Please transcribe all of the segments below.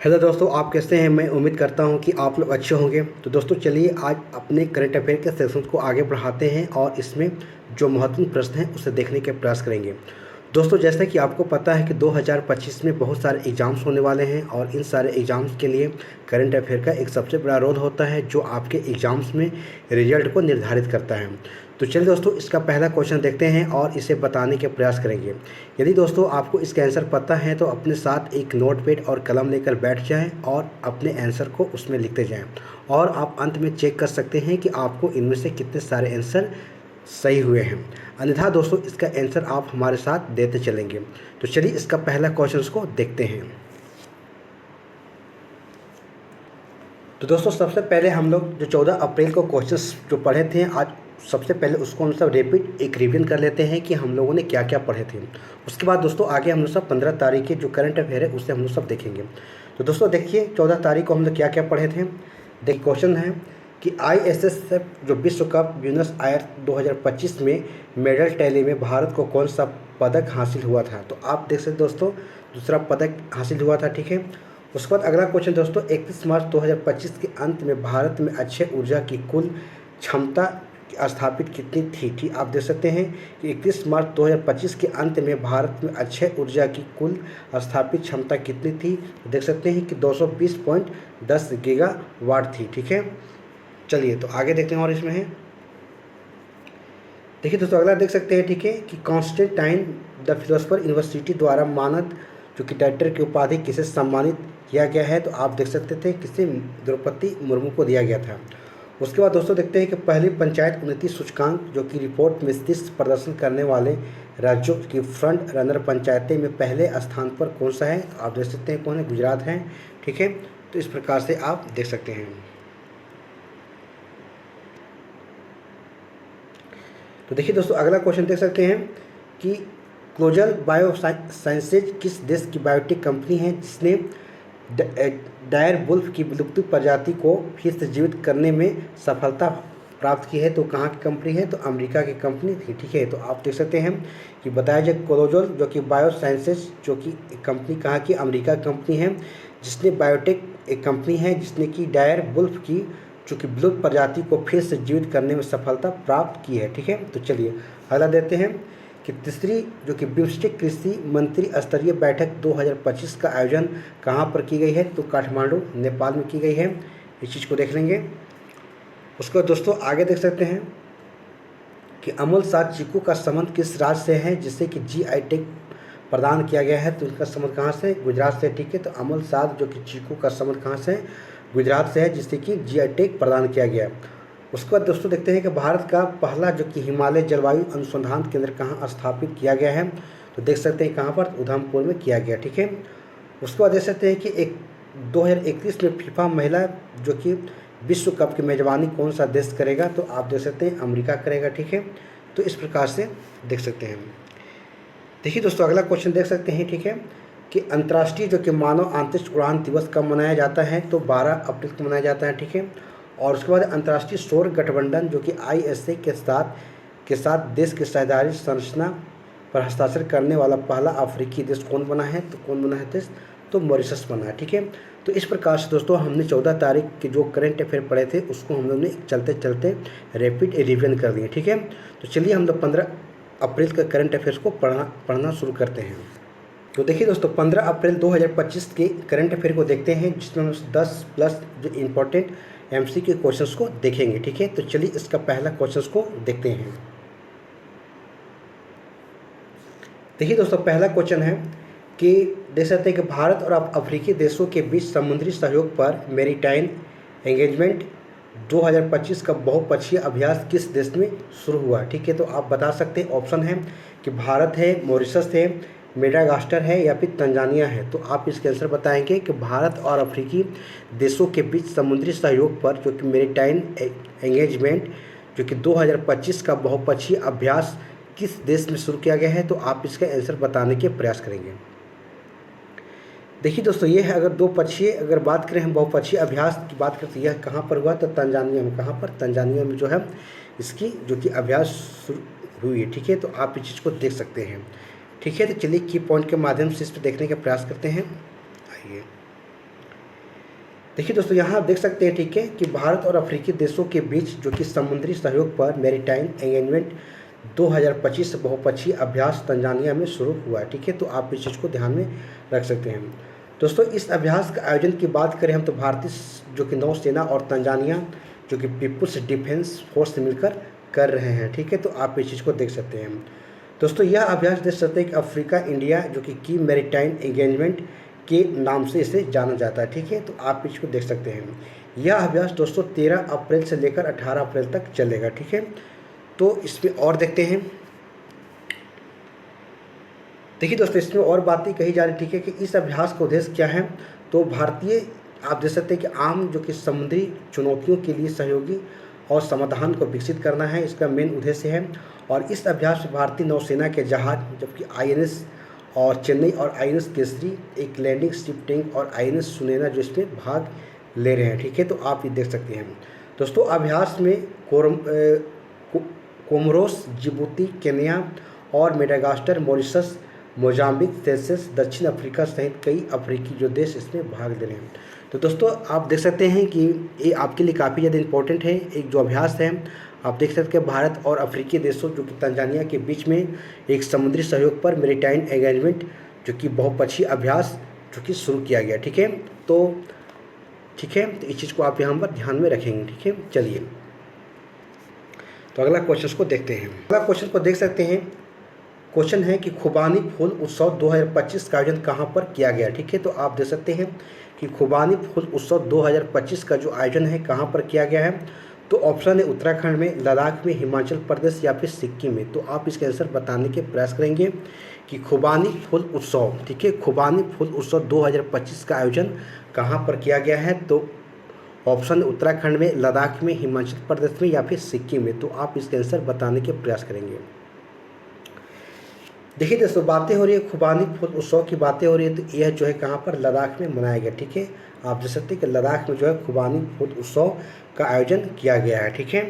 Hello दोस्तों, आप कैसे हैं। मैं उम्मीद करता हूं कि आप लोग अच्छे होंगे। तो दोस्तों चलिए आज अपने करंट अफेयर के सेक्शन को आगे बढ़ाते हैं और इसमें जो महत्वपूर्ण प्रश्न हैं उसे देखने के प्रयास करेंगे। दोस्तों जैसा कि आपको पता है कि 2025 में बहुत सारे एग्ज़ाम्स होने वाले हैं और इन सारे एग्ज़ाम्स के लिए करंट अफेयर का एक सबसे बड़ा रोल होता है जो आपके एग्ज़ाम्स में रिजल्ट को निर्धारित करता है। तो चलिए दोस्तों इसका पहला क्वेश्चन देखते हैं और इसे बताने के प्रयास करेंगे। यदि दोस्तों आपको इसका आंसर पता है तो अपने साथ एक नोटपैड और कलम लेकर बैठ जाएं और अपने आंसर को उसमें लिखते जाएं और आप अंत में चेक कर सकते हैं कि आपको इनमें से कितने सारे आंसर सही हुए हैं। अन्यथा दोस्तों इसका आंसर आप हमारे साथ देते चलेंगे। तो चलिए इसका पहला क्वेश्चन को देखते हैं। तो दोस्तों सबसे पहले हम लोग जो 14 अप्रैल को क्वेश्चंस जो पढ़े थे आज सबसे पहले उसको हम सब रिपीट एक रिवीजन कर लेते हैं कि हम लोगों ने क्या क्या पढ़े थे। उसके बाद दोस्तों आगे हम लोग सब 15 तारीख के जो करंट अफेयर है उसे हम लोग सब देखेंगे। तो दोस्तों देखिए 14 तारीख को हम लोग क्या क्या पढ़े थे। देखिए क्वेश्चन है कि ISSF जो विश्व कप ब्यूनस आयर्स 2025 में मेडल टैली में भारत को कौन सा पदक हासिल हुआ था। तो आप देख सकते दोस्तों दूसरा पदक हासिल हुआ था। ठीक है, उसके बाद अगला क्वेश्चन दोस्तों 31 मार्च 2025 के अंत में भारत में अक्षय ऊर्जा की कुल क्षमता स्थापित कितनी थी। ठीक आप देख सकते हैं कि 31 मार्च 2025 के अंत में भारत में अक्षय ऊर्जा की कुल स्थापित क्षमता कितनी थी। देख सकते हैं कि 220.10 गीगावाट थी। ठीक है, चलिए तो आगे देखते हैं और इसमें है देखिए दोस्तों अगला देख सकते हैं। ठीक है कि कॉन्स्टेंटाइन द फिलोसफर यूनिवर्सिटी द्वारा मानद जो कि डायरेक्टर की उपाधि किसे सम्मानित किया गया है। तो आप देख सकते थे किसे द्रौपदी मुर्मू को दिया गया था। उसके बाद दोस्तों देखते हैं कि पहली पंचायत उन्नति सूचकांक जो कि रिपोर्ट में शीर्ष प्रदर्शन करने वाले राज्यों की फ्रंट रनर पंचायतें में पहले स्थान पर कौन सा है। तो आप देख सकते हैं कौन है, गुजरात है। ठीक है, तो इस प्रकार से आप देख सकते हैं। तो देखिए दोस्तों अगला क्वेश्चन देख सकते हैं कि क्लोजल बायोसाइंसेज किस देश की बायोटेक कंपनी है जिसने डायर वुल्फ की विलुप्त प्रजाति को फिर से जीवित करने में सफलता प्राप्त की है। तो कहाँ की कंपनी है, तो अमेरिका की कंपनी थी। ठीक है, तो आप देख सकते हैं कि बताया जाए क्लोजल जो कि बायोसाइंसेज जो कि कंपनी कहाँ की, अमेरिका कंपनी है जिसने बायोटेक एक कंपनी है जिसने कि डायर वुल्फ की जो कि विलुप्त प्रजाति को फिर से जीवित करने में सफलता प्राप्त की है। ठीक है, तो चलिए अगला देते हैं कि तीसरी जो कि बिम्स्टेक कृषि मंत्री स्तरीय बैठक 2025 का आयोजन कहाँ पर की गई है। तो काठमांडू नेपाल में की गई है। इस चीज़ को देख लेंगे। उसको दोस्तों आगे देख सकते हैं कि अमूल साथ चीकू का संबंध किस राज्य से है जिससे कि GI टैग प्रदान किया गया है। तो इनका संबंध कहाँ से, गुजरात से। ठीक है, तो अमूल साथ जो कि चीकू का संबंध कहाँ से, गुजरात से है जिससे कि GI टैग प्रदान किया गया। उसके बाद दोस्तों देखते हैं कि भारत का पहला जो कि हिमालय जलवायु अनुसंधान केंद्र कहाँ स्थापित किया गया है। तो देख सकते हैं कहाँ पर, उधमपुर में किया गया। ठीक है, उसके बाद देख सकते हैं कि 2021 में फीफा महिला जो कि विश्व कप की मेज़बानी कौन सा देश करेगा। तो आप देख सकते हैं अमेरिका करेगा। ठीक है, तो इस प्रकार से देख सकते हैं। देखिए दोस्तों अगला क्वेश्चन देख सकते हैं। ठीक है कि अंतर्राष्ट्रीय जो कि मानव अंतरिक्ष उड़ान दिवस कब मनाया जाता है। तो 12 अप्रैल को मनाया जाता है। ठीक है, और उसके बाद अंतर्राष्ट्रीय सौर गठबंधन जो कि ISA के साथ देश की साझेदारी संरचना पर हस्ताक्षर करने वाला पहला अफ्रीकी देश कौन बना है। तो कौन बना है देश, तो मॉरिशस बना है। ठीक है, तो इस प्रकार से दोस्तों हमने 14 तारीख के जो करंट अफेयर पढ़े थे उसको हम लोग ने चलते चलते रैपिड रिवीजन कर दिए। ठीक है, तो चलिए हम लोग 15 अप्रैल का करंट अफेयर्स को पढ़ना शुरू करते हैं। तो देखिए दोस्तों 15 अप्रैल 2025 के करंट अफेयर को देखते हैं जिसमें हम 10 प्लस जो इम्पोर्टेंट MCQ के क्वेश्चंस को देखेंगे। ठीक है, तो चलिए इसका पहला क्वेश्चंस को देखते हैं। देखिए दोस्तों पहला क्वेश्चन है कि देख सकते हैं कि भारत और अफ्रीकी देशों के बीच समुद्री सहयोग पर मैरीटाइम एंगेजमेंट 2025 का बहुपक्षीय अभ्यास किस देश में शुरू हुआ। ठीक है, तो आप बता सकते हैं ऑप्शन है कि भारत है, मॉरिशस है, मेडागास्कर है या फिर तंजानिया है। तो आप इसके आंसर बताएंगे कि भारत और अफ्रीकी देशों के बीच समुद्री सहयोग पर जो कि मैरीटाइम एंगेजमेंट जो कि 2025 का बहुपक्षीय अभ्यास किस देश में शुरू किया गया है। तो आप इसका आंसर बताने के प्रयास करेंगे। देखिए दोस्तों ये है अगर दो पक्षीय अगर बात करें हम बहुपक्षीय अभ्यास की बात करते हैं यह कहाँ पर हुआ। तो तंजानिया में। कहाँ पर, तंजानिया में जो है इसकी जो कि अभ्यास शुरू हुई है। ठीक है, तो आप इस चीज़ को देख सकते हैं। ठीक है, तो चलिए की पॉइंट के माध्यम से इस पर देखने का प्रयास करते हैं। आइए देखिए दोस्तों, यहाँ आप देख सकते हैं, ठीक है, कि भारत और अफ्रीकी देशों के बीच जो कि समुद्री सहयोग पर मैरीटाइम एंगेजमेंट 2025 बहुपक्षीय अभ्यास तंजानिया में शुरू हुआ है। ठीक है, तो आप इस चीज़ को ध्यान में रख सकते हैं। दोस्तों, इस अभ्यास का आयोजन की बात करें हम तो भारतीय जो कि नौसेना और तंजानिया जो कि पीपुल्स डिफेंस फोर्स मिलकर कर रहे हैं। ठीक है, तो आप इस चीज़ को देख सकते हैं। दोस्तों, यह अभ्यास देख सकते हैं कि अफ्रीका इंडिया जो कि की मैरीटाइम एंगेजमेंट के नाम से इसे जाना जाता है। ठीक है, तो आप इसको देख सकते हैं। यह अभ्यास दोस्तों 13 अप्रैल से लेकर 18 अप्रैल तक चलेगा। ठीक है, तो इसमें और देखते हैं। देखिए दोस्तों, इसमें और बातें कही जा रही, ठीक है, कि इस अभ्यास का उद्देश्य क्या है। तो भारतीय आप देख सकते हैं कि आम जो कि समुद्री चुनौतियों के लिए सहयोगी और समाधान को विकसित करना है, इसका मेन उद्देश्य है। और इस अभ्यास में भारतीय नौसेना के जहाज जबकि INS और चेन्नई और INS केसरी, एक लैंडिंग शिप टैंक और INS सुनैना जो इसमें भाग ले रहे हैं। ठीक है, तो आप ये देख सकते हैं। दोस्तों, अभ्यास में कोमोरोस, जिबूती, केन्या और मेडागास्कर, मॉरिशस, मोजाम्बिक, सेशेल्स, दक्षिण अफ्रीका सहित कई अफ्रीकी जो देश इसमें भाग ले रहे हैं। तो दोस्तों, आप देख सकते हैं कि ये आपके लिए काफ़ी ज़्यादा इम्पोर्टेंट है। एक जो अभ्यास है, आप देख सकते हैं भारत और अफ्रीकी देशों जो कि तंजानिया के बीच में एक समुद्री सहयोग पर मैरीटाइम एंगेजमेंट जो कि बहुपक्षीय अभ्यास जो कि शुरू किया गया। ठीक है, तो ठीक है, तो इस चीज़ को आप यहाँ पर ध्यान में रखेंगे। ठीक है, चलिए तो अगला क्वेश्चन को देखते हैं। अगला क्वेश्चन को देख सकते हैं। क्वेश्चन है कि खुबानी फूल उत्सव 2025 का आयोजन कहाँ पर किया गया। ठीक है, तो आप देख सकते हैं कि खुबानी फूल उत्सव 2025 का जो आयोजन है कहाँ पर किया गया है। तो ऑप्शन है उत्तराखंड में, लद्दाख में, हिमाचल प्रदेश या फिर सिक्किम में। तो आप इसके आंसर बताने के प्रयास करेंगे कि खुबानी फूल उत्सव, ठीक है, खुबानी फूल उत्सव 2025 का आयोजन कहाँ पर किया गया है। तो ऑप्शन उत्तराखंड में, लद्दाख में, हिमाचल प्रदेश में या फिर सिक्किम में। तो आप इसके आंसर बताने के प्रयास करेंगे। देखिए दोस्तों, बातें हो रही है खुबानी फूल उत्सव की बातें हो रही है, तो यह जो है कहाँ पर, लद्दाख में मनाया गया। ठीक है, आप देख सकते हैं कि लद्दाख में जो है खुबानी फूल उत्सव का आयोजन किया गया है। ठीक है,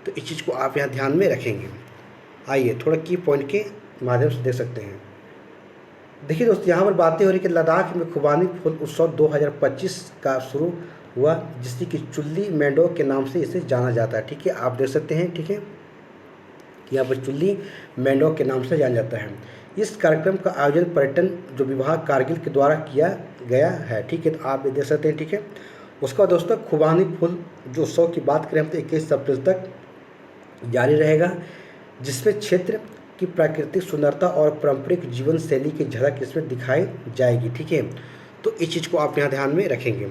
तो इस चीज़ को आप यहाँ ध्यान में रखेंगे। आइए थोड़ा की पॉइंट के माध्यम से देख सकते हैं। देखिए दोस्तों, यहाँ पर बातें हो रही है कि लद्दाख में खुबानी फूल उत्सव 2025 का शुरू हुआ, जिसकी कि चुल्ली मैंडो के नाम से इसे जाना जाता है। ठीक है, आप देख सकते हैं। ठीक है, यहाँ पर चुल्ली मैंडो के नाम से जाना जाता है। इस कार्यक्रम का आयोजन पर्यटन जो विभाग कारगिल के द्वारा किया गया है। ठीक है, तो आप ये देख सकते हैं। ठीक है, उसका दोस्तों खुबानी फूल जो उत्सव की बात करें हम तो 21 अप्रैल तक जारी रहेगा, जिसमें क्षेत्र की प्राकृतिक सुंदरता और पारंपरिक जीवन शैली की झलक इसमें दिखाई जाएगी। ठीक है, तो इस चीज़ को आप यहाँ ध्यान में रखेंगे।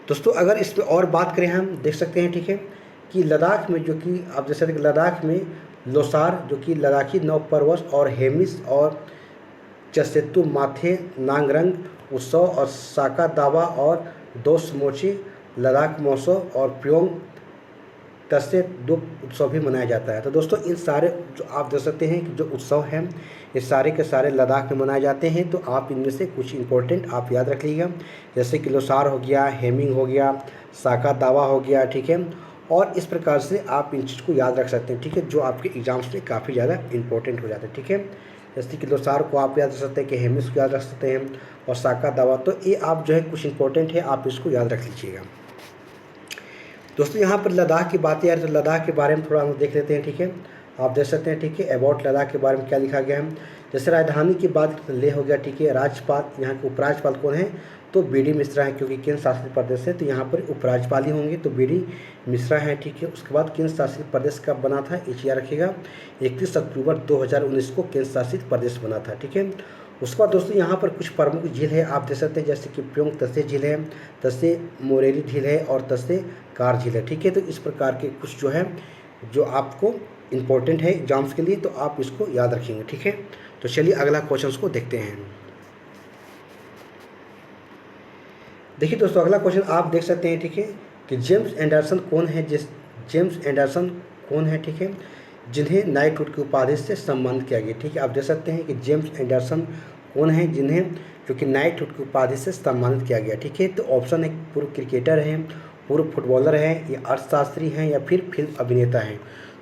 दोस्तों, अगर इसमें और बात करें हम देख सकते हैं। ठीक है, कि लद्दाख में जो कि आप जैसे कि लद्दाख में लोसार जो कि लद्दाखी नवपर्वस और हेमिस और चसेतु माथे नांगरंग उत्सव और साका दावा और दोसमोची लद्दाख महोत्सव और प्योंग तसे दो उत्सव भी मनाया जाता है। तो दोस्तों, इन सारे जो आप देख सकते हैं कि जो उत्सव हैं ये सारे के सारे लद्दाख में मनाए जाते हैं। तो आप इनमें से कुछ इंपॉर्टेंट आप याद रख लीजिएगा, जैसे कि लोसार हो गया, हेमिंग हो गया, साका दावा हो गया। ठीक है, और इस प्रकार से आप इन चीज़ को याद रख सकते हैं। ठीक है, जो आपके एग्जाम्स में काफ़ी ज़्यादा इंपॉर्टेंट हो जाते हैं। ठीक है, जैसे कि लोसार को आप याद रख सकते हैं, कि हेमिस को याद रख सकते हैं और साका दावा, तो ये आप जो है कुछ इंपॉर्टेंट है, आप इसको याद रख लीजिएगा। दोस्तों, यहाँ पर लद्दाख की बात यार, तो लद्दाख के बारे में थोड़ा हम देख लेते हैं। ठीक है, आप देख सकते हैं। ठीक है, अबाउट लद्दाख के बारे में क्या लिखा गया है। जैसे राजधानी की बात लेह हो गया। ठीक है, राज्यपाल यहाँ के उपराज्यपाल कौन है, तो BD मिश्रा है, क्योंकि केंद्र शासित प्रदेश है तो यहाँ पर उपराज्यपाल ही होंगे, तो BD मिश्रा है। ठीक है, उसके बाद केंद्र शासित प्रदेश कब बना था, ये याद रखिएगा, 31 अक्टूबर 2019 को केंद्र शासित प्रदेश बना था। ठीक है, उसके बाद दोस्तों यहाँ पर कुछ प्रमुख झील है आप देख सकते हैं, जैसे कि प्योंग तसे झील है, तसे मोरेली झील है और तसे कार झील है। ठीक है, तो इस प्रकार के कुछ जो है जो आपको इम्पोर्टेंट है एग्जाम्स के लिए, तो आप इसको याद रखेंगे। ठीक है, तो चलिए अगला क्वेश्चन को देखते हैं। देखिए दोस्तों, अगला क्वेश्चन आप देख सकते हैं। ठीक है, कि जेम्स एंडरसन कौन है, जेम्स एंडरसन कौन है, ठीक है, जिन्हें नाइटहुड की उपाधि से सम्मानित किया गया। ठीक है, आप देख सकते हैं कि जेम्स एंडरसन कौन है जिन्हें जो कि नाइटहुड की उपाधि से सम्मानित किया गया। ठीक है, तो ऑप्शन है पूर्व क्रिकेटर हैं, पूर्व फुटबॉलर हैं, या अर्थशास्त्री हैं, या फिर फिल्म अभिनेता हैं।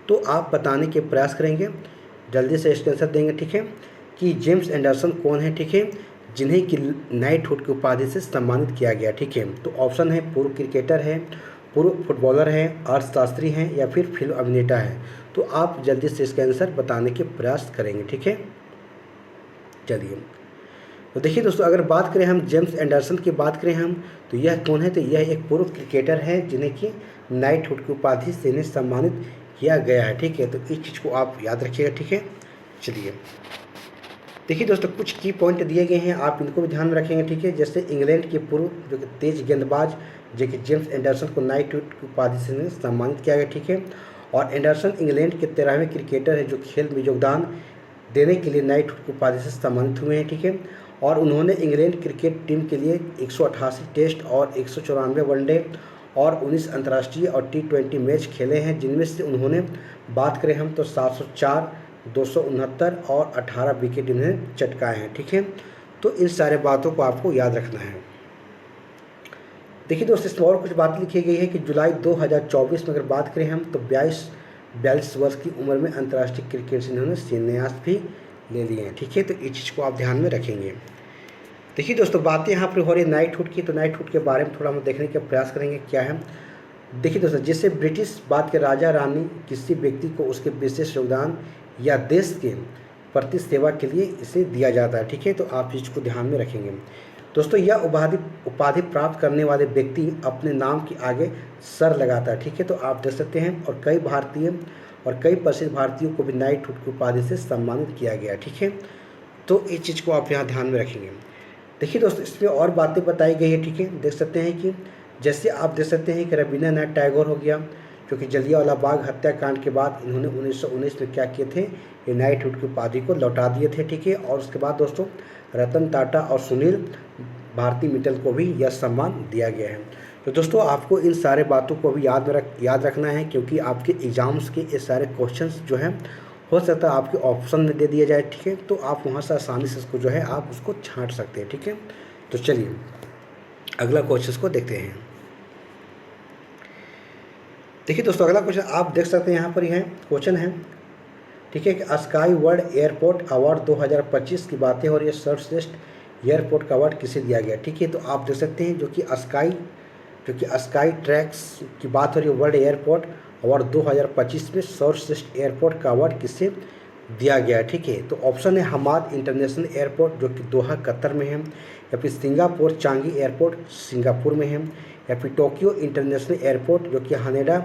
तो आप बताने के प्रयास करेंगे, जल्दी से इसका आंसर देंगे। ठीक है, कि जेम्स एंडरसन कौन है। ठीक है, जिन्हें कि नाइटहुड की उपाधि से सम्मानित किया गया। ठीक है, तो ऑप्शन है पूर्व क्रिकेटर है, पूर्व फुटबॉलर है, अर्थशास्त्री हैं या फिर फिल्म अभिनेता है। तो आप जल्दी से इसका आंसर बताने के प्रयास करेंगे। ठीक है, चलिए तो देखिए दोस्तों, अगर बात करें हम जेम्स एंडरसन की बात करें हम, तो यह कौन है? तो यह एक पूर्व क्रिकेटर है जिन्हें कि नाइटहुड की उपाधि से इन्हें सम्मानित किया गया है। ठीक है, तो इस चीज़ को आप याद रखिएगा। ठीक है, चलिए देखिए दोस्तों, कुछ की पॉइंट दिए गए हैं, आप इनको भी ध्यान में रखेंगे। ठीक है, जैसे इंग्लैंड के पूर्व जो कि तेज गेंदबाज जो कि जेम्स एंडरसन को नाइटहुड की उपाधि से सम्मानित किया गया। ठीक है, और एंडरसन इंग्लैंड के 13वें क्रिकेटर है जो खेल में योगदान देने के लिए नाइटहुड की उपाधि से सम्मानित हुए हैं। ठीक है, और उन्होंने इंग्लैंड क्रिकेट टीम के लिए 188 टेस्ट और 194 वनडे और 19 अंतर्राष्ट्रीय और T20 मैच खेले हैं, जिनमें से उन्होंने बात करें हम तो 704, 269 और 18 विकेट इन्हें चटकाए हैं। ठीक है, तो इन सारे बातों को आपको याद रखना है। देखिए दोस्तों, इसमें और कुछ बात लिखी गई है कि जुलाई 2024 में अगर बात करें हम तो 42 वर्ष की उम्र में अंतर्राष्ट्रीय क्रिकेट से इन्होंने संन्यास भी ले लिए हैं। ठीक है, तो इस चीज़ को आप ध्यान में रखेंगे। देखिए दोस्तों, बातें यहाँ पर हो रही है नाइटहुड की, तो नाइटहुड के बारे में थोड़ा हम देखने का प्रयास करेंगे क्या है। देखिए दोस्तों, जैसे ब्रिटिश बात के राजा रानी किसी व्यक्ति को उसके विशेष योगदान या देश के प्रति सेवा के लिए इसे दिया जाता है। ठीक है, तो आप इसको ध्यान में रखेंगे। दोस्तों, यह उपाधि प्राप्त करने वाले व्यक्ति अपने नाम के आगे सर लगाता है। ठीक है, तो आप देख सकते हैं, और कई प्रसिद्ध भारतीयों को भी नाइटहुड की उपाधि से सम्मानित किया गया। ठीक है, तो इस चीज़ को आप यहाँ ध्यान में रखेंगे। देखिए दोस्तों, इसमें और बातें बताई गई है। ठीक है, देख सकते हैं कि जैसे आप देख सकते हैं कि रवींद्रनाथ टैगोर हो गया, क्योंकि जलियांवाला बाग हत्याकांड के बाद इन्होंने 1919 में क्या किए थे, ये नाइटहुड की उपाधि को लौटा दिए थे। ठीक है, और उसके बाद दोस्तों रतन टाटा और सुनील भारती मित्तल को भी यह सम्मान दिया गया है। तो दोस्तों, आपको इन सारे बातों को भी याद रखना है, क्योंकि आपके एग्ज़ाम्स के ये सारे क्वेश्चंस जो हैं हो सकता है आपके ऑप्शन में दे दिया जाए। ठीक है, तो आप वहाँ से आसानी से उसको जो है आप उसको छांट सकते हैं। ठीक है, तो चलिए अगला क्वेश्चन को देखते हैं। देखिए दोस्तों, अगला क्वेश्चन आप देख सकते हैं, यहाँ पर यह क्वेश्चन है। ठीक है, कि स्काई वर्ल्ड एयरपोर्ट अवार्ड 2025 की बातें हो रही है, सर्वश्रेष्ठ एयरपोर्ट का अवार्ड किसे दिया गया। ठीक है, तो आप देख सकते हैं जो कि स्काई ट्रैक्स की बात हो रही है, वर्ल्ड एयरपोर्ट अवार्ड 2025 में सर्वश्रेष्ठ एयरपोर्ट का अवार्ड किसे दिया गया है। ठीक है, तो ऑप्शन है हमाद इंटरनेशनल एयरपोर्ट जो कि दोहा कतर में है, या फिर सिंगापुर चांगी एयरपोर्ट सिंगापुर में है, या फिर टोक्यो इंटरनेशनल एयरपोर्ट जो कि हानेडा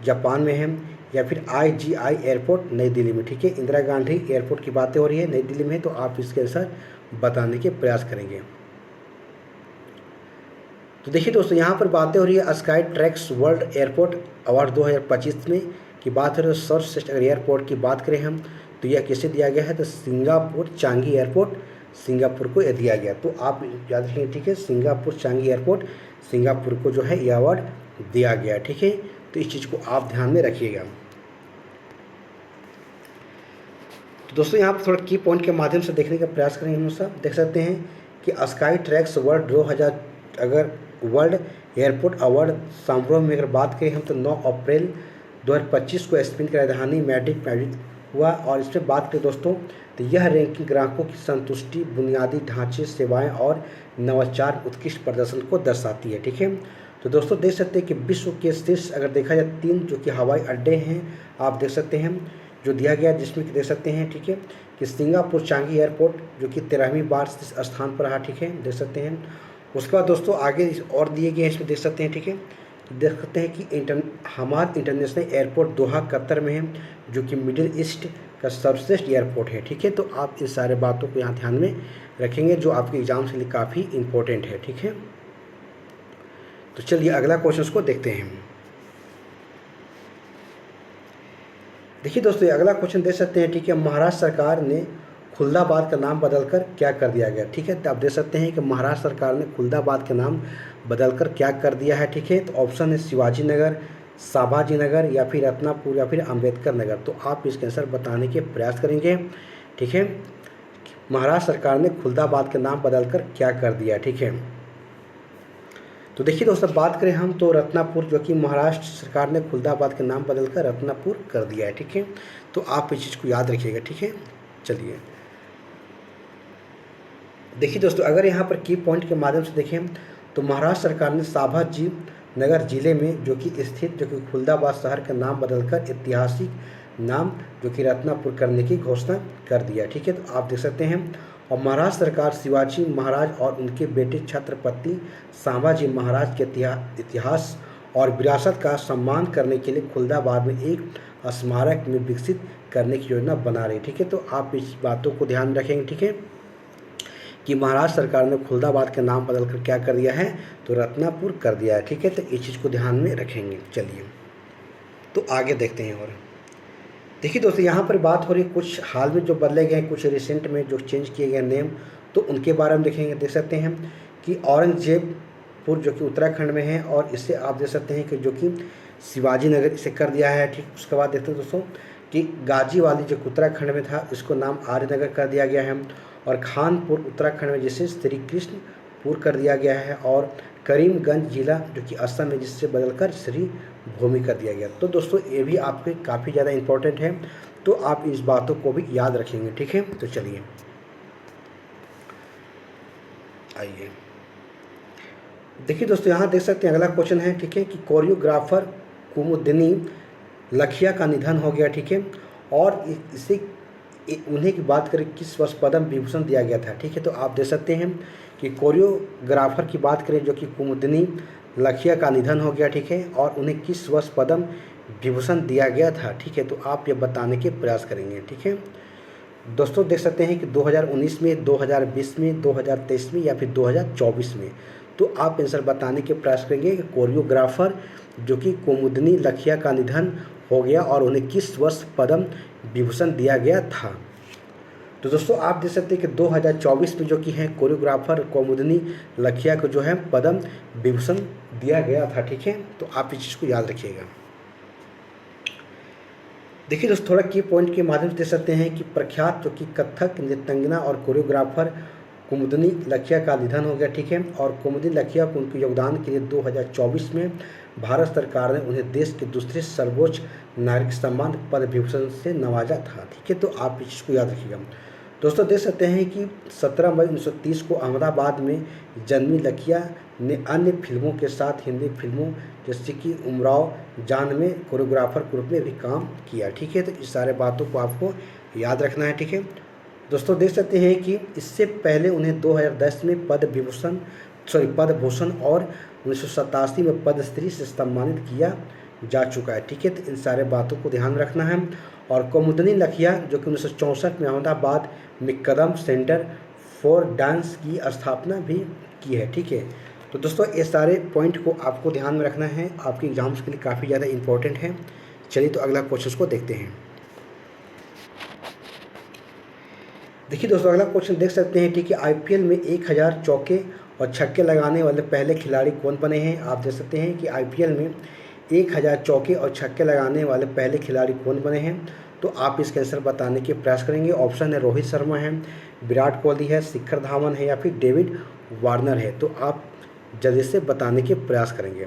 जापान में है, या फिर IGI एयरपोर्ट नई दिल्ली में। ठीक है, इंदिरा गांधी एयरपोर्ट की बातें हो रही है, नई दिल्ली में, तो आप इसके आंसर बताने के प्रयास करेंगे। तो देखिए दोस्तों, यहाँ पर बातें हो रही है sky tracks world airport award 2025 में की बात हो रही है, सर्वश्रेष्ठ अगर एयरपोर्ट की बात करें हम तो यह किसे दिया गया है, तो सिंगापुर चांगी एयरपोर्ट सिंगापुर को यह दिया गया। तो आप याद रखेंगे। ठीक है, सिंगापुर चांगी एयरपोर्ट सिंगापुर को जो है यह अवार्ड दिया गया। ठीक है, तो इस चीज़ को आप ध्यान में रखिएगा। तो दोस्तों, यहाँ पर थोड़ा की पॉइंट के माध्यम से देखने का प्रयास करेंगे। हम सब देख सकते हैं कि sky tracks world airport award समारोह में अगर बात करें हम तो 9 अप्रैल 2025 को स्पेन की राजधानी मैड्रिड में हुआ। और इस पर बात करें दोस्तों, तो यह रैंकिंग ग्राहकों की संतुष्टि, बुनियादी ढांचे, सेवाएं और नवाचार उत्कृष्ट प्रदर्शन को दर्शाती है। ठीक है, तो दोस्तों देख सकते हैं कि विश्व के शीर्ष अगर देखा जाए 3 जो कि हवाई अड्डे हैं, आप देख सकते हैं जो दिया गया, जिसमें कि देख सकते हैं। ठीक है, कि सिंगापुर चांगी एयरपोर्ट जो कि 13वीं बार स्थान पर रहा। ठीक है, देख सकते हैं। उसके बाद दोस्तों आगे और दिए गए हैं, इसमें देख सकते हैं। ठीक है, देख सकते हैं कि Hamad international airport Doha Qatar में है, जो कि मिडिल ईस्ट का सर्वश्रेष्ठ एयरपोर्ट है। ठीक है, तो आप इन सारे बातों को यहाँ ध्यान में रखेंगे, जो आपके एग्जाम के लिए काफ़ी इंपॉर्टेंट है। ठीक है, तो चलिए अगला क्वेश्चन को देखते हैं। देखिए दोस्तों, अगला क्वेश्चन देख सकते हैं। ठीक है, महाराष्ट्र सरकार ने खुलदाबाद का नाम बदलकर क्या कर दिया गया। ठीक है, तो आप देख सकते हैं कि महाराष्ट्र सरकार ने खुलदाबाद का नाम बदलकर क्या कर दिया है। ठीक है, तो ऑप्शन है शिवाजी नगर, संभाजी नगर, या फिर रत्नापुर, या फिर अंबेडकर नगर। तो आप इसके आंसर बताने के प्रयास करेंगे। ठीक है, महाराष्ट्र सरकार ने खुलदाबाद का नाम बदलकर क्या कर दिया। ठीक है, तो देखिए दोस्तों, बात करें हम तो रत्नापुर जो कि महाराष्ट्र सरकार ने खुलदाबाद के नाम बदलकर रत्नापुर कर दिया है। ठीक है, तो आप इस चीज़ को याद रखिएगा। ठीक है, चलिए देखिए दोस्तों, अगर यहाँ पर की पॉइंट के माध्यम से देखें तो महाराष्ट्र सरकार ने संभाजी नगर जिले में जो कि स्थित जो कि खुलदाबाद शहर का नाम बदलकर ऐतिहासिक नाम जो कि रत्नापुर करने की घोषणा कर दिया। ठीक है, तो आप देख सकते हैं। और महाराष्ट्र सरकार शिवाजी महाराज और उनके बेटे छत्रपति संभाजी महाराज के इतिहास और विरासत का सम्मान करने के लिए खुलदाबाद में एक स्मारक में विकसित करने की योजना बना रही है। ठीक है, तो आप इस बातों को ध्यान में रखेंगे। ठीक है, कि महाराष्ट्र सरकार ने खुलदाबाद का नाम बदलकर क्या कर दिया है, तो रत्नापुर कर दिया है। ठीक है, तो इस चीज़ को ध्यान में रखेंगे। चलिए तो आगे देखते हैं। और देखिए दोस्तों, यहाँ पर बात हो रही है कुछ हाल में जो बदले गए, कुछ रिसेंट में जो चेंज किए गए नेम, तो उनके बारे में देखेंगे। देख सकते हैं कि औरंगजेबपुर जो कि उत्तराखंड में है, और इससे आप देख सकते हैं कि जो कि शिवाजी नगर इसे कर दिया है। ठीक, उसके बाद देखते हैं दोस्तों कि गाजीवाली जो उत्तराखंड में था, इसको नाम आर्यनगर कर दिया गया है। और खानपुर उत्तराखंड में जिसे श्री कृष्णपुर कर दिया गया है। और करीमगंज जिला जो कि असम में, जिससे बदलकर श्री भूमि कर दिया गया। तो दोस्तों ये भी आपके काफ़ी ज़्यादा इम्पोर्टेंट है, तो आप इस बातों को भी याद रखेंगे। ठीक है, तो चलिए आइए देखिए दोस्तों, यहाँ देख सकते हैं अगला क्वेश्चन है। ठीक है, कि कोरियोग्राफर कुमुदिनी लखिया का निधन हो गया। ठीक है, और इसे उन्हें की बात करें किस वर्ष पद्म विभूषण दिया गया था। ठीक है, तो आप देख सकते हैं कि कोरियोग्राफर की बात करें जो कि कुमुदिनी लखिया का निधन हो गया। ठीक है, और उन्हें किस वर्ष पद्म विभूषण दिया गया था। ठीक है, तो आप ये बताने के प्रयास करेंगे। ठीक है दोस्तों, देख सकते हैं कि 2019 में, 2020 में, 2023 में या फिर 2024 में। तो आप आंसर बताने के प्रयास करेंगे कि कोरियोग्राफर जो कि कुमुदिनी लखिया का निधन हो गया और उन्हें किस वर्ष पद्म विभूषण दिया गया था। तो दोस्तों आप देख सकते हैं कि 2024 में जो कि है कोरियोग्राफर कुमुदिनी लखिया को जो है पद्म विभूषण दिया गया था। ठीक है, तो आप इस चीज़ को याद रखिएगा। देखिए दोस्तों, थोड़ा की पॉइंट के माध्यम से देख सकते हैं कि प्रख्यात जो कि कथक नृत्यंगना और कोरियोग्राफर कुमुदिनी लखिया का निधन हो गया। ठीक है, और कुमुदिनी लखिया को उनके योगदान के लिए 2024 में भारत सरकार ने उन्हें देश के दूसरे सर्वोच्च नागरिक सम्मान पद्म विभूषण से नवाजा था। ठीक है, तो आप इस चीज़ को याद रखिएगा। दोस्तों देख सकते हैं कि 17 मई 1930 को अहमदाबाद में जन्मी लखिया ने अन्य फिल्मों के साथ हिंदी फिल्मों जैसे कि उमराव जान में कोरियोग्राफर के रूप में भी काम किया। ठीक है, तो इस सारे बातों को आपको याद रखना है। ठीक है दोस्तों, देख सकते हैं कि इससे पहले उन्हें 2010 में पद्म भूषण और 1987 में पद्मश्री से सम्मानित किया जा चुका है। ठीक है, तो इन सारे बातों को ध्यान रखना है। और कुमुदिनी लखिया जो कि 1964 में अहमदाबाद में कदम सेंटर फॉर डांस की स्थापना भी की है। ठीक है, तो दोस्तों ये सारे पॉइंट को आपको ध्यान में रखना है, आपके एग्जाम्स के लिए काफ़ी ज़्यादा इंपॉर्टेंट है। चलिए तो अगला क्वेश्चन को देखते हैं। देखिए दोस्तों, अगला क्वेश्चन देख सकते हैं। ठीक है, आईपीएल में 1000 चौके और छक्के लगाने वाले पहले खिलाड़ी कौन बने हैं। आप देख सकते हैं कि आईपीएल में 1000 चौके और छक्के लगाने वाले पहले खिलाड़ी कौन बने हैं। तो आप इसके आंसर बताने के प्रयास करेंगे। ऑप्शन है रोहित शर्मा है, विराट कोहली है, शिखर धवन है या फिर डेविड वार्नर है। तो आप जल्दी से बताने के प्रयास करेंगे।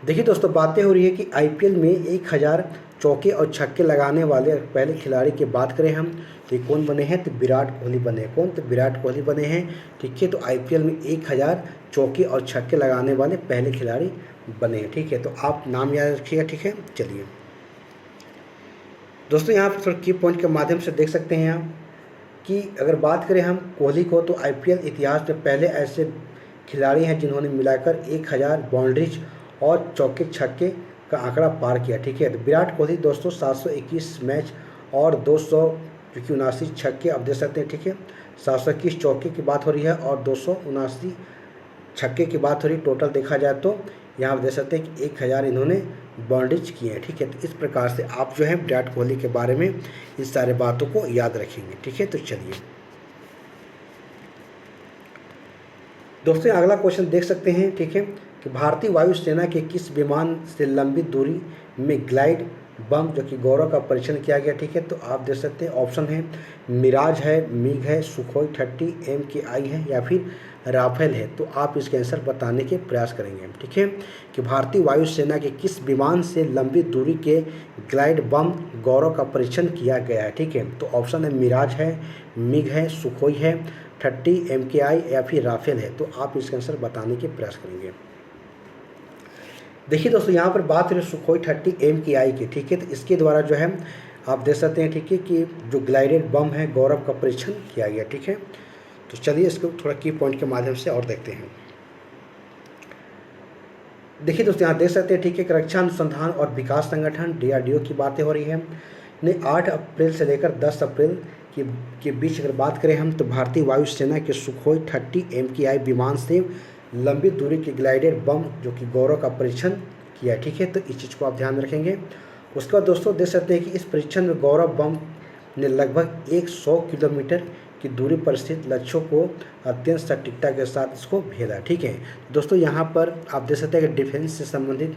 देखिए दोस्तों, बातें हो रही है कि आईपीएल में 1000 चौके और छक्के लगाने वाले पहले खिलाड़ी की बात करें हम, तो कौन बने हैं, तो विराट कोहली बने। कौन, तो विराट कोहली बने हैं। ठीक है, तो आईपीएल में 1000 चौके और छक्के लगाने वाले पहले खिलाड़ी बने हैं। ठीक है, तो आप नाम याद रखिएगा। ठीक है, चलिए दोस्तों, यहाँ पर थोड़ा की पॉइंट के माध्यम से देख सकते हैं आप कि अगर बात करें हम कोहली को, तो आईपीएल इतिहास में पहले ऐसे खिलाड़ी हैं जिन्होंने मिलाकर 1000 बाउंड्रीज और चौके छक्के का आंकड़ा पार किया। ठीक है, तो विराट कोहली दोस्तों 721 मैच और 279 छक्के आप दे सकते हैं। ठीक है, 721 चौके की बात हो रही है और 279 छक्के की बात हो रही है। टोटल देखा जाए तो यहाँ आप देख सकते हैं कि 1000 इन्होंने बाउंड्रीज किए हैं। ठीक है, तो इस प्रकार से आप जो है विराट कोहली के बारे में इस सारे बातों को याद रखेंगे। ठीक है, तो चलिए दोस्तों अगला क्वेश्चन देख सकते हैं। ठीक है, कि भारतीय वायुसेना के किस विमान से लंबी दूरी में ग्लाइड बम जो कि गौरव का परीक्षण किया गया, ठीक है। तो आप देख सकते हैं ऑप्शन है मिराज है, मिग है, सुखोई 30 MKI है या फिर राफेल है। तो आप इसके आंसर बताने के प्रयास करेंगे, ठीक है, कि भारतीय वायुसेना के किस विमान से लंबी दूरी के ग्लाइड बम गौरव का परीक्षण किया गया है, ठीक है। तो ऑप्शन है मिराज है, मिग है, सुखोई है, 30 MKI या फिर राफेल है। तो आप इसका आंसर बताने के प्रयास करेंगे। देखिए दोस्तों, यहाँ पर बात करें सुखोई 30 MKI की, ठीक है। तो इसके द्वारा जो है आप देख सकते हैं, ठीक है, कि जो ग्लाइडेड बम है गौरव का परीक्षण किया गया, ठीक है। तो चलिए इसको थोड़ा की पॉइंट के माध्यम से और देखते हैं। देखिए दोस्तों, यहाँ देख सकते हैं, ठीक है, कि रक्षा अनुसंधान और विकास संगठन DRDO की बातें हो रही है ने 8 अप्रैल से लेकर 10 अप्रैल के बीच अगर बात करें हम, तो भारतीय वायुसेना के सुखोई 30 MKI विमान से लंबी दूरी के ग्लाइडेड बम जो कि गौरव का परीक्षण किया, ठीक है। तो इस चीज़ को आप ध्यान में रखेंगे। उसके बाद दोस्तों देख सकते हैं कि इस परीक्षण में गौरव बम ने लगभग 100 किलोमीटर की दूरी पर स्थित लक्ष्यों को अत्यंत सटीकता के साथ इसको भेदा, ठीक है। दोस्तों यहाँ पर आप देख सकते हैं कि डिफेंस से संबंधित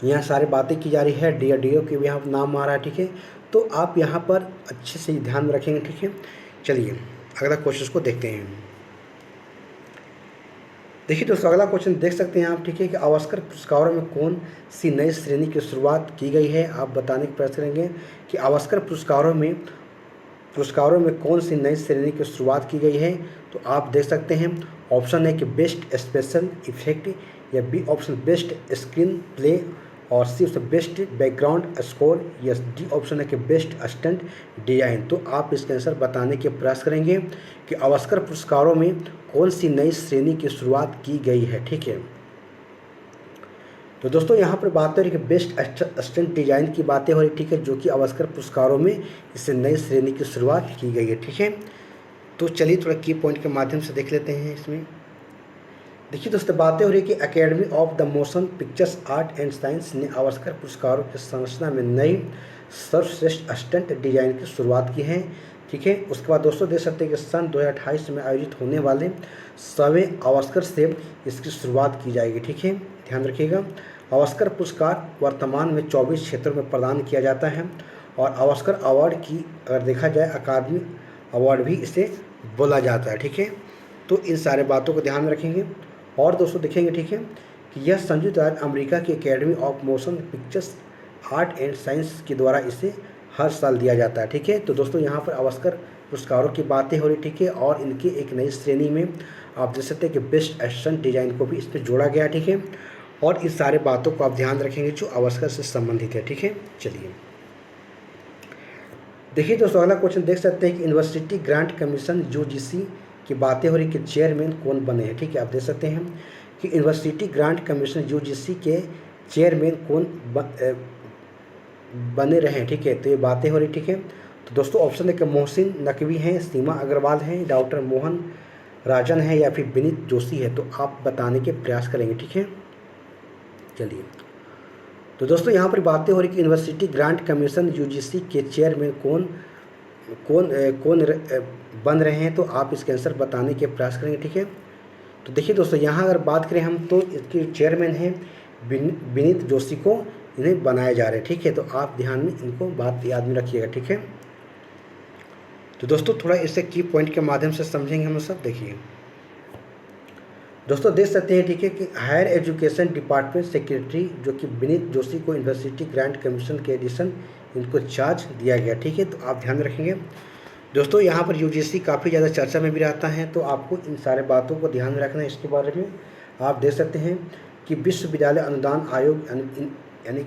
यहाँ सारी बातें की जा रही है, DRDO के भी यहाँ नाम आ रहा है, ठीक है। तो आप यहाँ पर अच्छे से ध्यान में रखेंगे, ठीक है। चलिए अगला क्वेश्चन को देखते हैं। देखिए दोस्तों, अगला क्वेश्चन देख सकते हैं आप, ठीक है, कि ऑस्कर पुरस्कारों में कौन सी नई श्रेणी की शुरुआत की गई है। आप बताने का प्रयास करेंगे कि ऑस्कर पुरस्कारों में कौन सी नई श्रेणी की शुरुआत की गई है। तो आप देख सकते हैं ऑप्शन है कि बेस्ट स्पेशल इफेक्ट, या B option best screenplay, और C option best background score, या डी ऑप्शन है कि बेस्ट स्टंट डिजाइन। तो आप इसके आंसर बताने के प्रयास करेंगे कि ऑस्कर पुरस्कारों में कौन सी नई श्रेणी की शुरुआत की गई है, ठीक है। तो दोस्तों यहाँ पर बात हो रही है कि बेस्ट स्टंट डिजाइन की बातें हो रही, ठीक है, जो कि ऑस्कर पुरस्कारों में इससे नई श्रेणी की शुरुआत की गई है, ठीक है। तो चलिए थोड़ा की पॉइंट के माध्यम से देख लेते हैं इसमें। देखिए दोस्तों, बातें हो रही है कि academy of the motion pictures art and science ने ऑस्कर पुरस्कारों की संरचना में नई सर्वश्रेष्ठ स्टंट डिजाइन की शुरुआत की है, ठीक है। उसके बाद दोस्तों देख सकते हैं कि सन 2028 में आयोजित होने वाले 100वें ऑस्कर से इसकी शुरुआत की जाएगी, ठीक है, ध्यान रखिएगा। ऑस्कर पुरस्कार वर्तमान में 24 क्षेत्रों में प्रदान किया जाता है, और ऑस्कर अवार्ड की अगर देखा जाए अकादमी अवार्ड भी इसे बोला जाता है, ठीक है। तो इन सारे बातों को ध्यान में रखेंगे। और दोस्तों देखेंगे, ठीक है, कि यह संयुक्त राज्य अमेरिका की academy of motion pictures art and science के द्वारा इसे हर साल दिया जाता है, ठीक है। तो दोस्तों यहाँ पर ऑस्कर पुरस्कारों की बातें हो रही, ठीक है, और इनकी एक नई श्रेणी में आप देख सकते हैं कि बेस्ट स्टंट डिजाइन को भी इसमें जोड़ा गया, ठीक है। और इस सारे बातों को आप ध्यान रखेंगे जो ऑस्कर से संबंधित है, ठीक है। चलिए देखिए दोस्तों, अगला क्वेश्चन देख सकते हैं कि यूनिवर्सिटी ग्रांट कमीशन UGC की बातें हो रही कि चेयरमैन कौन बने हैं, ठीक है। आप देख सकते हैं कि यूनिवर्सिटी ग्रांट कमीशन UGC के चेयरमैन कौन बने रहे, ठीक है। तो ये बातें हो रही, ठीक है। तो दोस्तों ऑप्शन है कि मोहसिन नकवी हैं, सीमा अग्रवाल हैं, डॉक्टर मोहन राजन है, या फिर विनीत जोशी है। तो आप बताने के प्रयास करेंगे, ठीक है। चलिए तो दोस्तों यहाँ पर बातें हो रही कि यूनिवर्सिटी ग्रांट कमीशन UGC के चेयरमैन कौन बन रहे हैं। तो आप इसके आंसर बताने के प्रयास करेंगे, ठीक है। तो देखिए दोस्तों, यहाँ अगर बात करें हम तो इसके चेयरमैन हैं विनीत जोशी को इन्हें बनाए जा रहे हैं, ठीक है। तो आप ध्यान में इनको बात याद में रखिएगा, ठीक है। तो दोस्तों थोड़ा इसे की पॉइंट के माध्यम से समझेंगे हम सब। देखिए दोस्तों देख सकते हैं, ठीक है, कि हायर एजुकेशन डिपार्टमेंट सेक्रेटरी जो कि विनीत जोशी को यूनिवर्सिटी ग्रांट कमीशन के एडिशन इनको चार्ज दिया गया, ठीक है। तो आप ध्यान रखेंगे दोस्तों, यहाँ पर UGC काफ़ी ज़्यादा चर्चा में भी रहता है, तो आपको इन सारे बातों को ध्यान में रखना है। इसके बारे में आप देख सकते हैं कि विश्वविद्यालय अनुदान आयोग यानी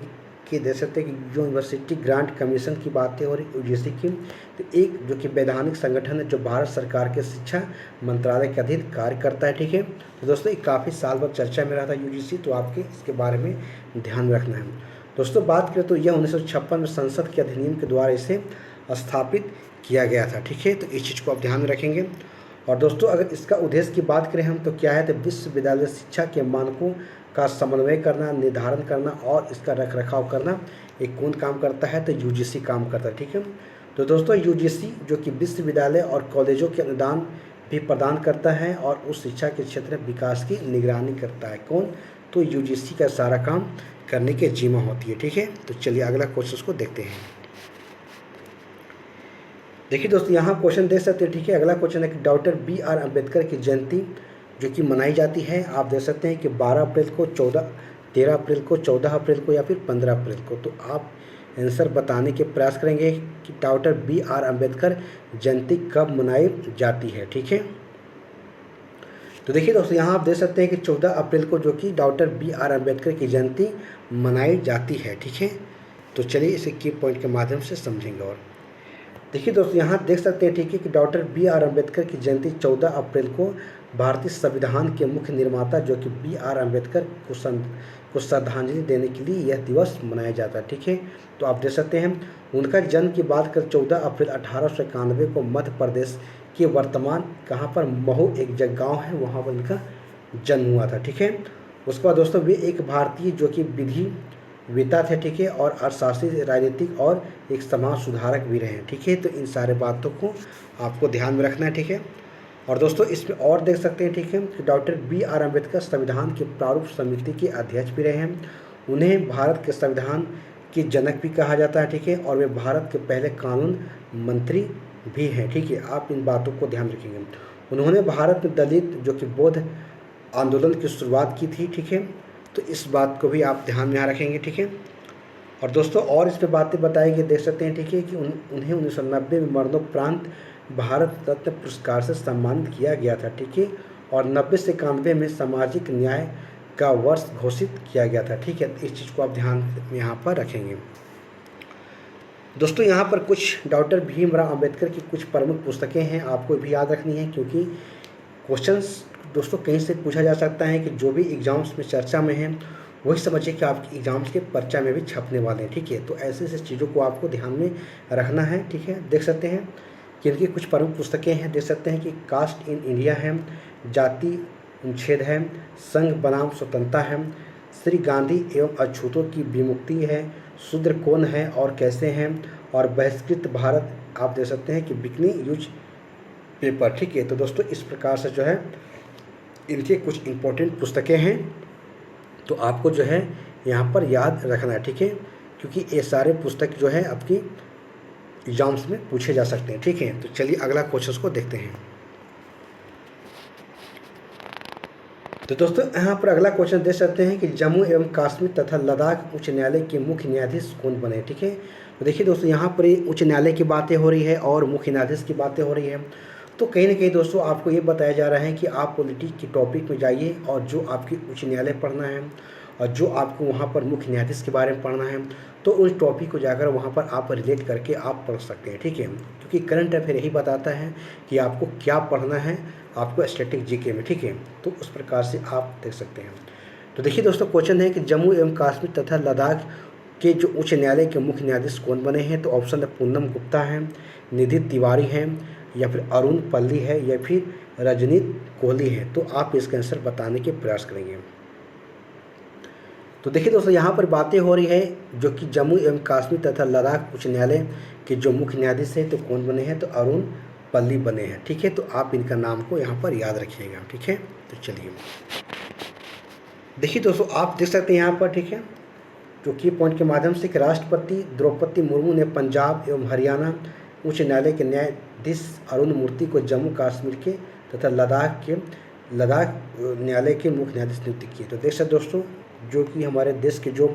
कि देख सकते हैं कि जो यूनिवर्सिटी ग्रांट कमीशन की बातें हो रही UGC की, तो एक जो कि वैधानिक संगठन है जो भारत सरकार के शिक्षा मंत्रालय के अधीन कार्य करता है, ठीक है। तो दोस्तों ये काफ़ी साल बाद चर्चा में रहा था UGC, तो आपके इसके बारे में ध्यान में रखना है। दोस्तों बात करें तो यह 1956 में संसद के अधिनियम के द्वारा इसे स्थापित किया गया था, ठीक है। तो इस चीज़ को आप ध्यान में रखेंगे। और दोस्तों अगर इसका उद्देश्य की बात करें हम तो क्या है, तो विश्वविद्यालय शिक्षा के मानकों का समन्वय करना, निर्धारण करना और इसका रखरखाव करना, एक कौन काम करता है, तो UGC काम करता है, ठीक है। तो दोस्तों UGC जो कि विश्वविद्यालय और कॉलेजों के अनुदान भी प्रदान करता है और उस शिक्षा के क्षेत्र में विकास की निगरानी करता है। कौन? तो यूजीसी का सारा काम करने की जिम्मा होती है। ठीक है, तो चलिए अगला क्वेश्चन को देखते हैं। देखिए दोस्तों, यहाँ क्वेश्चन देख सकते हैं। ठीक है, अगला क्वेश्चन है कि डॉक्टर BR अम्बेडकर की जयंती जो कि मनाई जाती है, आप देख सकते हैं कि 12 अप्रैल को, 13 अप्रैल को, 14 अप्रैल को या फिर 15 अप्रैल को। तो आप आंसर बताने के प्रयास करेंगे कि डॉक्टर BR अम्बेडकर जयंती कब मनाई जाती है। ठीक है, तो देखिए दोस्तों, यहाँ आप देख सकते हैं कि 14 अप्रैल को जो कि डॉक्टर BR अम्बेडकर की जयंती मनाई जाती है। ठीक है, तो चलिए इसे की पॉइंट के माध्यम से समझेंगे। और देखिए दोस्तों, यहाँ देख सकते हैं। ठीक है, कि डॉक्टर BR अम्बेडकर की जयंती 14 अप्रैल को भारतीय संविधान के मुख्य निर्माता जो कि BR अम्बेडकर को श्रद्धांजलि देने के लिए यह दिवस मनाया जाता है। ठीक है, तो आप देख सकते हैं उनका जन्म की बात कर 14 अप्रैल 1891 को मध्य प्रदेश के वर्तमान कहाँ पर महू एक जगह गाँव है, वहाँ पर उनका जन्म हुआ था। ठीक है, उसके बाद दोस्तों वे एक भारतीय जो कि विधिवेता थे। ठीक है, और अर्थशास्त्री, राजनीतिक और एक समाज सुधारक भी रहे हैं। ठीक है, तो इन सारे बातों को आपको ध्यान में रखना है। ठीक है, और दोस्तों इसमें और देख सकते हैं। ठीक है, कि डॉक्टर BR अम्बेडकर संविधान के प्रारूप समिति के अध्यक्ष भी रहे हैं। उन्हें भारत के संविधान के जनक भी कहा जाता है। ठीक है, और वे भारत के पहले कानून मंत्री भी हैं। ठीक है, आप इन बातों को ध्यान रखेंगे। उन्होंने भारत में दलित जो कि बौद्ध आंदोलन की शुरुआत की थी। ठीक है, तो इस बात को भी आप ध्यान में यहाँ रखेंगे। ठीक है, और दोस्तों और इस पर बातें बताई गई देख सकते हैं। ठीक है, कि उन्हें 1990 में मरणोपरांत भारत रत्न पुरस्कार से सम्मानित किया गया था। ठीक है, और 90 से 91 में सामाजिक न्याय का वर्ष घोषित किया गया था। ठीक है, इस चीज़ को आप ध्यान में यहाँ पर रखेंगे। दोस्तों यहाँ पर कुछ डॉक्टर भीमराव अंबेडकर की कुछ प्रमुख पुस्तकें हैं, आपको भी याद रखनी है, क्योंकि क्वेश्चंस दोस्तों कहीं से पूछा जा सकता है कि जो भी एग्जाम्स में चर्चा में है वही समझिए कि आपके एग्जाम्स के पर्चा में भी छपने वाले हैं। ठीक है, तो ऐसे ऐसे चीज़ों को आपको ध्यान में रखना है। ठीक है, देख सकते हैं कि इनकी कुछ प्रमुख पुस्तकें हैं। देख सकते हैं कि कास्ट इन इंडिया है, जाति उच्छेद है, संघ बनाम स्वतंत्रता है, श्री गांधी एवं अछूतों की विमुक्ति है, शूद्र कौन है और कैसे हैं, और बहिष्कृत भारत आप देख सकते हैं कि बिकनी यूज पेपर। ठीक है, तो दोस्तों इस प्रकार से जो है इनके कुछ इम्पोर्टेंट पुस्तकें हैं, तो आपको जो है यहाँ पर याद रखना है। ठीक है, क्योंकि ये सारे पुस्तक जो है आपकी एग्जाम्स में पूछे जा सकते हैं। ठीक है, तो चलिए अगला क्वेश्चन को देखते हैं। तो दोस्तों यहाँ पर अगला क्वेश्चन देख सकते हैं कि जम्मू एवं कश्मीर तथा लद्दाख उच्च न्यायालय के मुख्य न्यायाधीश कौन बने। ठीक है, तो देखिए दोस्तों यहाँ पर उच्च न्यायालय की बातें हो रही है और मुख्य न्यायाधीश की बातें हो रही है। तो कहीं ना कहीं दोस्तों आपको ये बताया जा रहा है कि आप पॉलिटिक्स की टॉपिक में जाइए और जो आपकी उच्च न्यायालय पढ़ना है और जो आपको वहाँ पर मुख्य न्यायाधीश के बारे में पढ़ना है, तो उस टॉपिक को जाकर वहाँ पर आप रिलेट करके आप पढ़ सकते हैं। ठीक है, क्योंकि करंट अफेयर यही बताता है कि आपको क्या पढ़ना है आपको स्टैटिक जीके में। ठीक है, तो उस प्रकार से आप देख सकते हैं। तो देखिए दोस्तों क्वेश्चन है कि जम्मू एवं कश्मीर तथा लद्दाख के जो उच्च न्यायालय के मुख्य न्यायाधीश कौन बने हैं, तो ऑप्शन है पूनम गुप्ता है, निधि तिवारी है, या फिर अरुण पल्ली है, या फिर रजनीत कोहली है। तो आप इसका आंसर बताने के प्रयास करेंगे। तो देखिए दोस्तों यहाँ पर बातें हो रही है जो कि जम्मू एवं कश्मीर तथा लद्दाख उच्च न्यायालय के जो मुख्य न्यायाधीश हैं तो कौन बने हैं, तो अरुण पल्ली बने हैं। ठीक है, तो आप इनका नाम को यहाँ पर याद रखिएगा। ठीक है, तो चलिए देखिए दोस्तों आप देख सकते हैं यहाँ पर। ठीक है, जो की पॉइंट के माध्यम से कि राष्ट्रपति द्रौपदी मुर्मू ने पंजाब एवं हरियाणा उच्च न्यायालय के न्यायाधीश अरुण मूर्ति को जम्मू कश्मीर के तथा लद्दाख न्यायालय के मुख्य न्यायाधीश नियुक्त किए। तो देख सकते दोस्तों जो कि हमारे देश के जो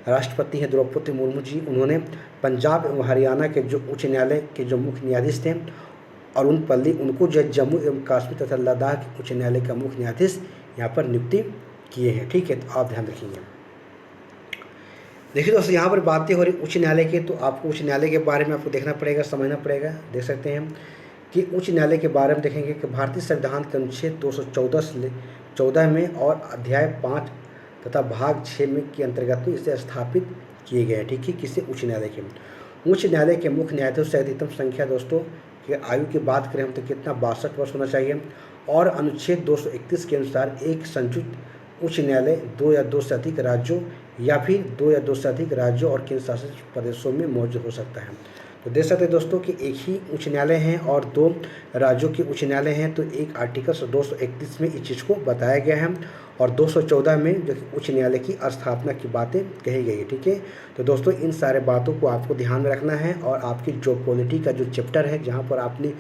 राष्ट्रपति हैं द्रौपदी मुर्मू जी, उन्होंने पंजाब एवं हरियाणा के जो उच्च न्यायालय के जो मुख्य न्यायाधीश थे अरुण पल्ली, उनको जो जम्मू एवं कश्मीर तथा लद्दाख उच्च न्यायालय का मुख्य न्यायाधीश यहाँ पर नियुक्ति किए हैं। ठीक है, तो आप ध्यान रखिएगा। देखिए दोस्तों यहाँ पर बातें हो रही उच्च न्यायालय के, तो आपको उच्च न्यायालय के बारे में आपको देखना पड़ेगा, समझना पड़ेगा। देख सकते हैं कि उच्च न्यायालय के बारे में देखेंगे कि भारतीय संविधान के अनुच्छेद 214 में और अध्याय 5 तथा भाग 6 में के अंतर्गत में इसे स्थापित किए गए हैं। ठीक है, किसी उच्च न्यायालय के मुख्य न्यायाधीश से अधिकतम संख्या दोस्तों कि आयु की बात करें हम तो कितना 62 वर्ष होना चाहिए, और अनुच्छेद 231 के अनुसार एक संयुक्त उच्च न्यायालय 2 या 2 से अधिक राज्यों या फिर 2 या 2 से अधिक राज्यों और केंद्र शासित प्रदेशों में मौजूद हो सकता है। तो देख सकते हैं दोस्तों कि एक ही उच्च न्यायालय हैं और 2 राज्यों के उच्च न्यायालय हैं, तो एक आर्टिकल 231 में इस चीज़ को बताया गया है और 214 में जो कि उच्च न्यायालय की स्थापना की बातें कही गई है। ठीक है, तो दोस्तों इन सारे बातों को आपको ध्यान में रखना है और आपकी जो पॉलिटी का जो चैप्टर है, जहाँ पर आपने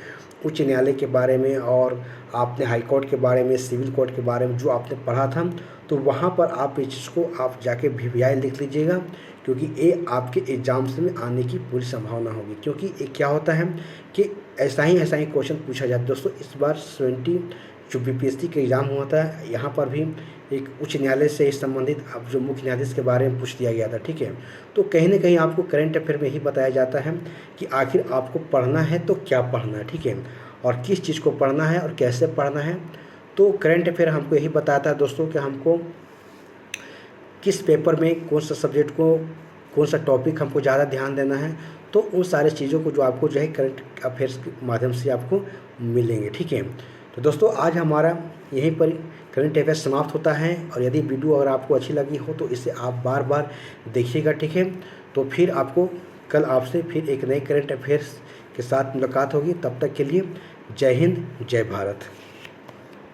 उच्च न्यायालय के बारे में और आपने हाई कोर्ट के बारे में, सिविल कोर्ट के बारे में जो आपने पढ़ा था, तो वहाँ पर आप इस चीज़ को आप जाके VVI लिख लीजिएगा, क्योंकि ये आपके एग्जाम्स में आने की पूरी संभावना होगी। क्योंकि ये क्या होता है कि ऐसा ही क्वेश्चन पूछा जाता है दोस्तों। इस बार 70 जो BPSC का एग्ज़ाम हुआ था, यहाँ पर भी एक उच्च न्यायालय से संबंधित अब जो मुख्य न्यायाधीश के बारे में पूछ दिया गया था। ठीक है, तो कहीं ना कहीं आपको करंट अफेयर में ही बताया जाता है कि आखिर आपको पढ़ना है तो क्या पढ़ना है। ठीक है, और किस चीज़ को पढ़ना है और कैसे पढ़ना है। तो करंट अफेयर हमको यही बताता है दोस्तों कि हमको किस पेपर में कौन सा सब्जेक्ट को, कौन सा टॉपिक हमको ज़्यादा ध्यान देना है। तो उन सारे चीज़ों को जो आपको जो है करंट अफेयर्स के माध्यम से आपको मिलेंगे। ठीक है, तो दोस्तों आज हमारा यहीं पर करंट अफेयर्स समाप्त होता है। और यदि वीडियो अगर आपको अच्छी लगी हो तो इसे आप बार बार देखिएगा। ठीक है, तो फिर आपको कल आपसे फिर एक नए करंट अफेयर्स के साथ मुलाकात होगी। तब तक के लिए जय हिंद, जय भारत।